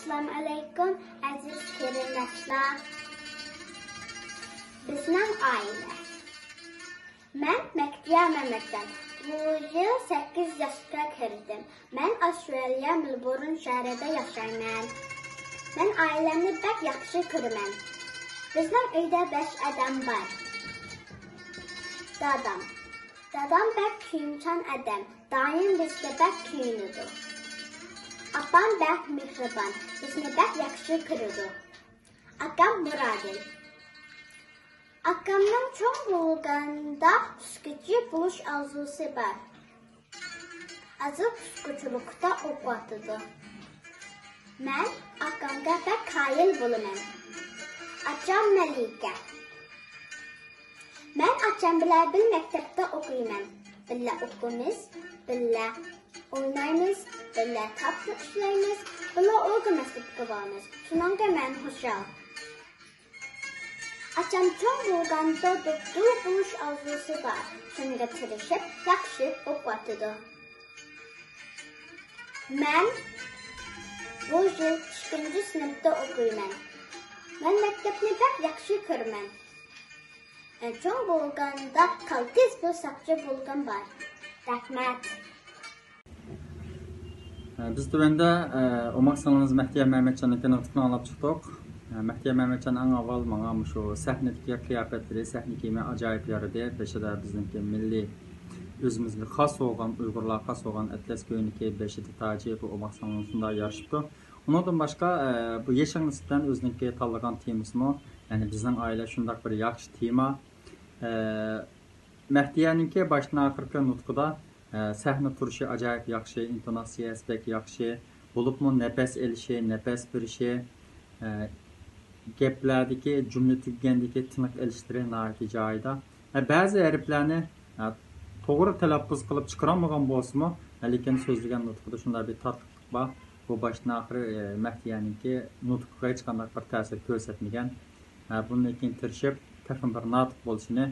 Assalamu alaikum aziz qarindoshlar. Bizning oila. Men Maktiya Mehmetcan. Bu yıl 8 yaşga kirdim. Men Avstraliya Melbourne şehrida yaşayman. Men ailemni bek yaxshi ko'raman. Bizning uyda 5 adam var. Dadam bek kuyimchan adam. Doim bizga bek kuyunadi. Apam bek mehribon. Bizni bek yaxshi ko'radi. Akam Muradil. Akamning cho'ng bo'lganda suzuvchi bo'lish orzusi bor. Aziz suzuvchilikda o'qiydi. Men akamga bek qoyil bo'laman. Acham Malika. Men acham bilan bir maktabda o'qiyman. Billa o'qiymiz, billa o'ynaymiz, billa kitobni ishlaymiz, billa o'qimaslikka boramiz. Shuningga men xushal. Acham cho'ng bo'lganda doktor bo'lish orzusi bor. Shunga tirishib, yaxshi o'qiydi. Men bu yil 2 sinfda o'qiyman. Men maktabni bek yaxshi ko'raman. Cho'ng bo'lganda kaltis bo'lsaqchi bo'lgan bor. Rahmat. Biz tuvanda o'moqsangiz Maktiya Mehmetcan'ın nutqini anlab chiqdik. Maktiya Mehmetcan eng avval menga shu sahnadagi qiyofatlari, sahna kiyimi ajoyib yaradi. Beshida bizniki milliy o'zimizga xos bo'lgan, Uyg'urlarga xos bo'lgan atlas ko'yniki, beshida toji bu o'moqsangiz shunday yarashibdi. Undan boshqa bu yashang nisbatan o'ziniki tanlagan temasimi, ya'ni bizning oila shunday bir yaxshi tema. Mahtiyaninki boshdan oxirgi nutqida sahna turishi ajoyib yaxshi, intonatsiyasi bek yaxshi, bo'libmi nafas elishi, nafas berishi, gaplardagi jumla tugagandagi tiniq elishlari nihoyatda joyida. Ba'zi harflarni to'g'ri talaffuz qilib chiqarolmagan bo'lsa-mu, lekin so'zlagan nutqida shunday bir tatbiq bor. Bu boshdan oxiri Mahtiyaninki nutqiga hech qanday bir ta'sir ko'rsatmagan. Bundan keyin tirishib, texnik bir nutq bo'lishini